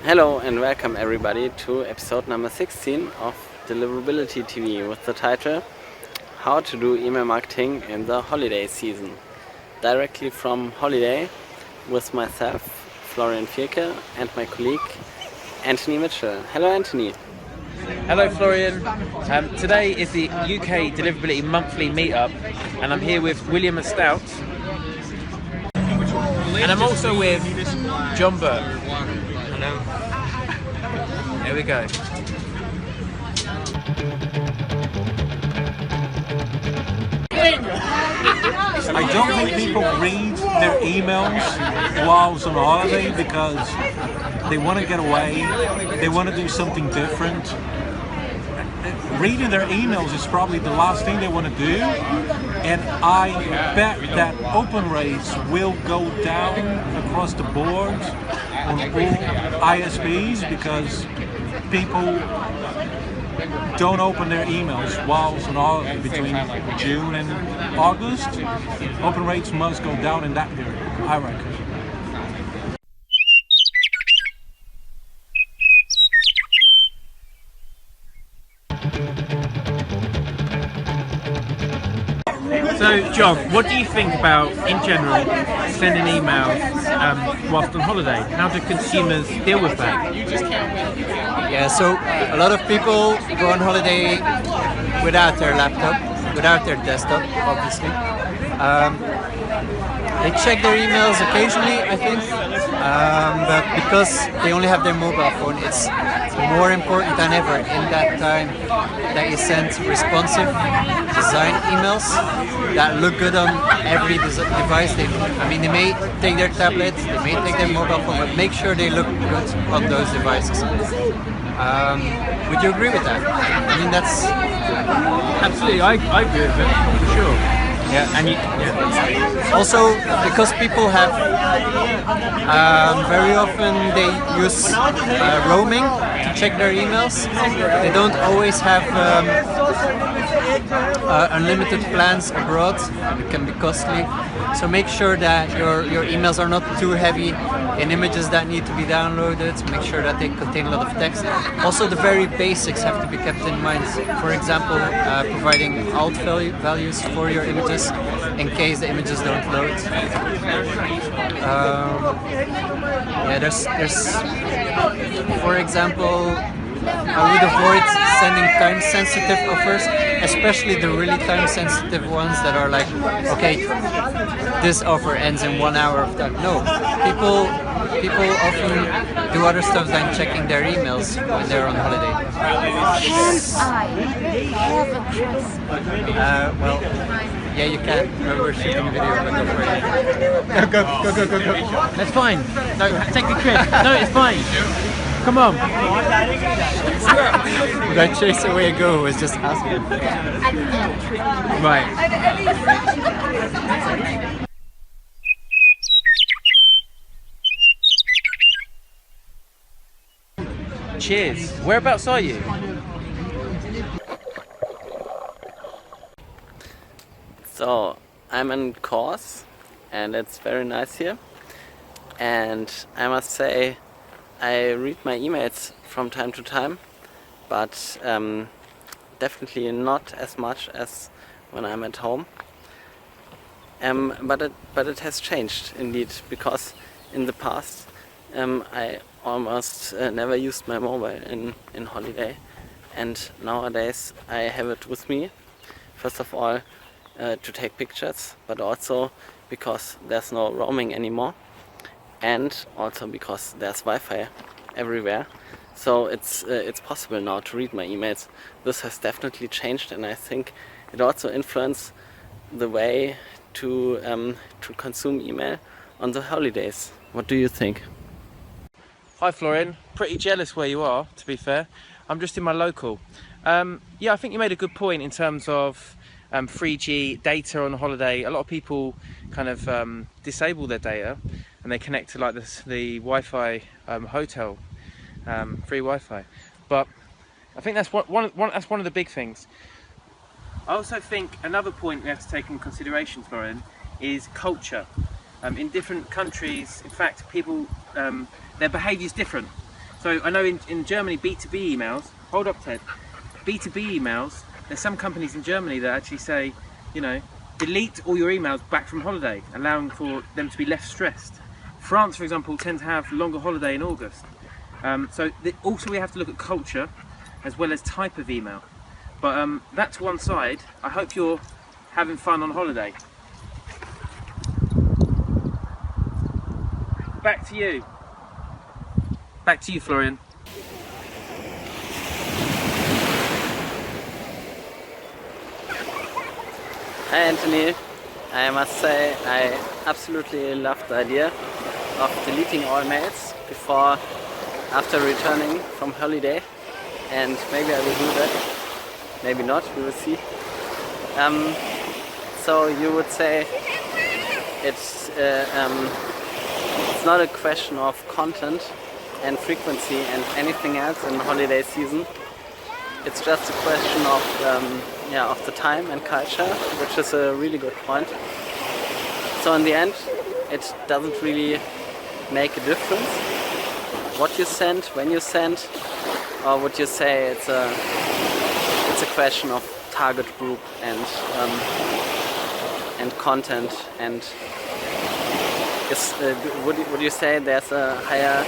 Hello and welcome everybody to episode number 16 of Deliverability.TV with the title How to do email marketing in the holiday season. Directly from holiday with myself, Florian Vierke, and my colleague Anthony Mitchell. Hello Anthony. Hello Florian. Today is the UK Deliverability monthly meetup and I'm here with William Astout. And I'm also with John Burke. Hello. Here we go. I don't think people read their emails whilst on holiday because they want to get away, they want to do something different. Reading their emails is probably the last thing they want to do, and I bet that open rates will go down across the board on all ISPs because people don't open their emails whilst on holiday between June and August. Open rates must go down in that period, I reckon. So John, what do you think about, in general, sending emails whilst on holiday? How do consumers deal with that? Yeah, so a lot of people go on holiday without their laptop, without their desktop, obviously. They check their emails occasionally, I think, but because they only have their mobile phone, it's more important than ever in that time that you send responsive design emails that look good on every device. They may take their tablet, they may take their mobile phone, but make sure they look good on those devices. Would you agree with that? I mean, that's Absolutely, I agree with it, for sure. yeah, and also because people have very often they use roaming to check their emails. They don't always have unlimited plans abroad. It can be costly. So make sure that your emails are not too heavy in images that need to be downloaded. Make sure that they contain a lot of text. Also, the very basics have to be kept in mind. For example, providing alt values for your images in case the images don't load. There's for example, I would avoid sending time-sensitive offers, especially the really time-sensitive ones that are like, okay, this offer ends in 1 hour of time. No, people often do other stuff than checking their emails when they're on holiday. Well, yeah, you can. We're shooting a video, but go for it. Go. That's fine. No, take the credit. No, it's fine. Come on. That chase away a go was just asking. Right. Cheers. Whereabouts are you? So I'm in course and it's very nice here, and I must say I read my emails from time to time, but definitely not as much as when I'm at home. But it has changed indeed, because in the past I almost never used my mobile in holiday, and nowadays I have it with me. First of all, to take pictures, but also because there's no roaming anymore, and also because there's Wi-Fi everywhere. So it's possible now to read my emails. This has definitely changed, and I think it also influenced the way to consume email on the holidays. What do you think? Hi Florian, pretty jealous where you are, to be fair. I'm just in my local. Yeah, I think you made a good point in terms of 3G data on holiday. A lot of people kind of disable their data and they connect to like the Wi-Fi hotel, free Wi-Fi. But I think that's one of the big things. I also think another point we have to take into consideration, Florian, is culture. In different countries, in fact, people, their behaviour is different. So So I know in Germany, B2B emails, hold up Ted, B2B emails, there's some companies in Germany that actually say, you know, delete all your emails back from holiday, allowing for them to be less stressed. France, for example, tend to have longer holiday in August. Also we have to look at culture as well as type of email. But that's one side. I hope you're having fun on holiday. Back to you. Back to you, Florian. Hi Anthony, I must say I absolutely love the idea of deleting all mails after returning from holiday, and maybe I will do that, maybe not, we will see. So you would say it's not a question of content and frequency and anything else in holiday season. It's just a question of the time and culture, which is a really good point. So in the end, it doesn't really make a difference what you send, when you send, or would you say it's a question of target group and content, and would you say there's a higher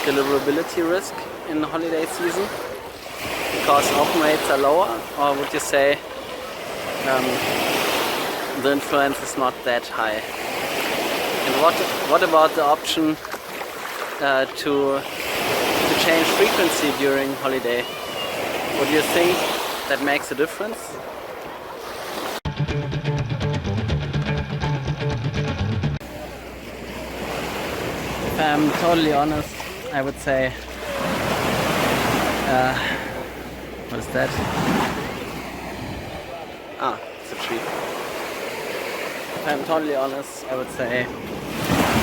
deliverability risk in the holiday season because open rates are lower, or would you say the influence is not that high? And what about the option to change frequency during holiday? Would you think that makes a difference? If I'm totally honest, I would say what is that? Ah, it's a tree. If I'm totally honest, I would say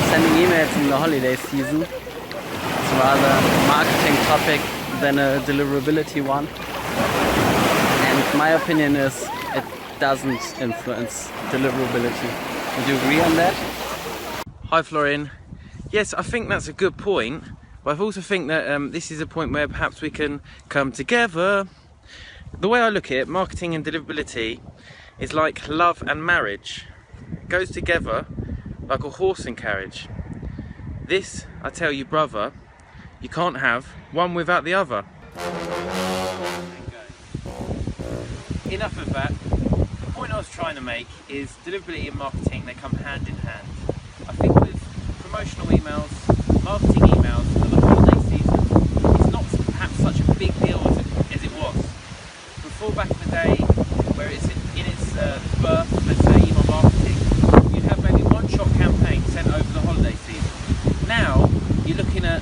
sending emails in the holiday season is rather a marketing topic than a deliverability one. And my opinion is it doesn't influence deliverability. Would you agree on that? Hi Florian. Yes, I think that's a good point, but I also think that this is a point where perhaps we can come together. The way I look at it, marketing and deliverability is like love and marriage. It goes together like a horse and carriage. This, I tell you brother, you can't have one without the other. Enough of that. The point I was trying to make is deliverability and marketing, they come hand in hand. I think with promotional emails, marketing emails for the holiday season, it's not perhaps such a big deal as it was. Before, back in the day, where it's in its birth, let's say email marketing, you'd have maybe one-shot campaign sent over the holiday season. Now, you're looking at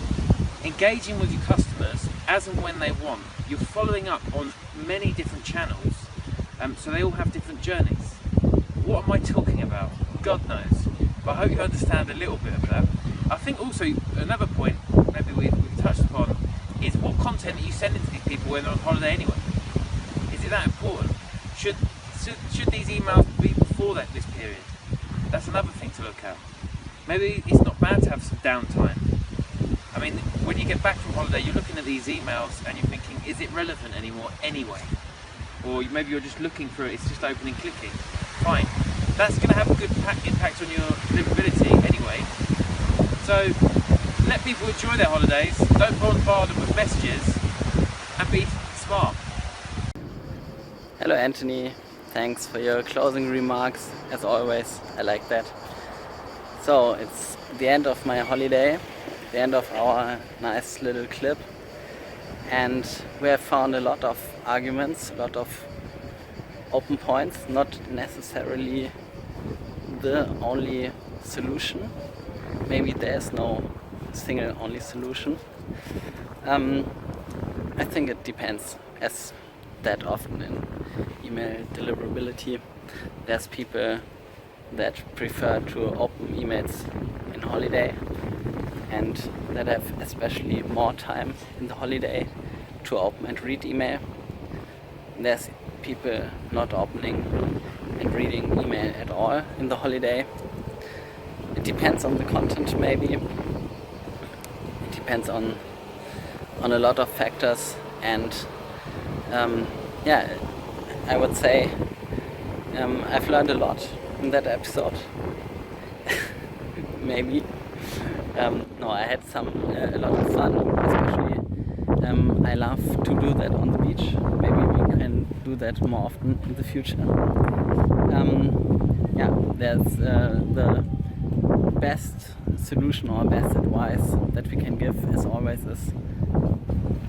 engaging with your customers as and when they want. You're following up on many different channels, so they all have different journeys. What am I talking about? God knows. But I hope you understand a little bit of that. I think also another point, maybe we've touched upon, is what content are you sending to these people when they're on holiday anyway? Is it that important? Should these emails be before this period? That's another thing to look at. Maybe it's not bad to have some downtime. I mean, when you get back from holiday, you're looking at these emails and you're thinking, is it relevant anymore anyway? Or maybe you're just looking for it, it's just opening, clicking. Fine. That's going to have a good impact on your deliverability anyway. So let people enjoy their holidays, don't bombard them with messages, and be smart. Hello Anthony, thanks for your closing remarks, as always, I like that. So it's the end of my holiday, the end of our nice little clip, and we have found a lot of arguments, a lot of open points, not necessarily the only solution. Maybe there's no single only solution. I think it depends, as that often in email deliverability. There's people that prefer to open emails in holiday and that have especially more time in the holiday to open and read email. There's people not opening and reading email at all in the holiday. It depends on the content maybe. It depends on on a lot of factors, and yeah, I would say I've learned a lot in that episode. Maybe. No, I had a lot of fun, especially I love to do that on the beach. Maybe we can do that more often in the future. Yeah, there's the best solution or best advice that we can give, as always, is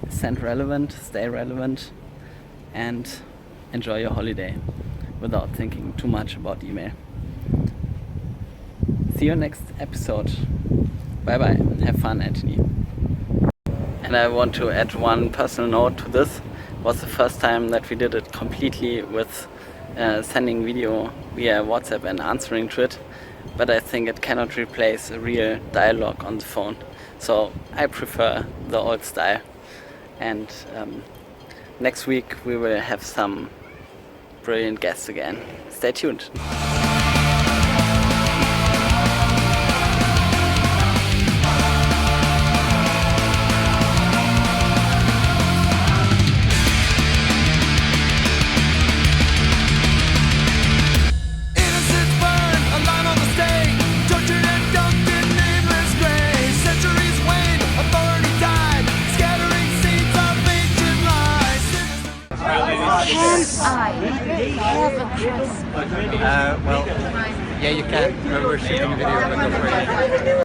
send relevant, stay relevant, and enjoy your holiday without thinking too much about email. See you next episode. Bye bye. Have fun, Anthony. And I want to add one personal note to this. It was the first time that we did it completely with sending video via WhatsApp and answering to it, but I think it cannot replace a real dialogue on the phone. So I prefer the old style. And next week we will have some brilliant guests again. Stay tuned. I have a question. Well, yeah, you can. We're shooting a video, but don't worry.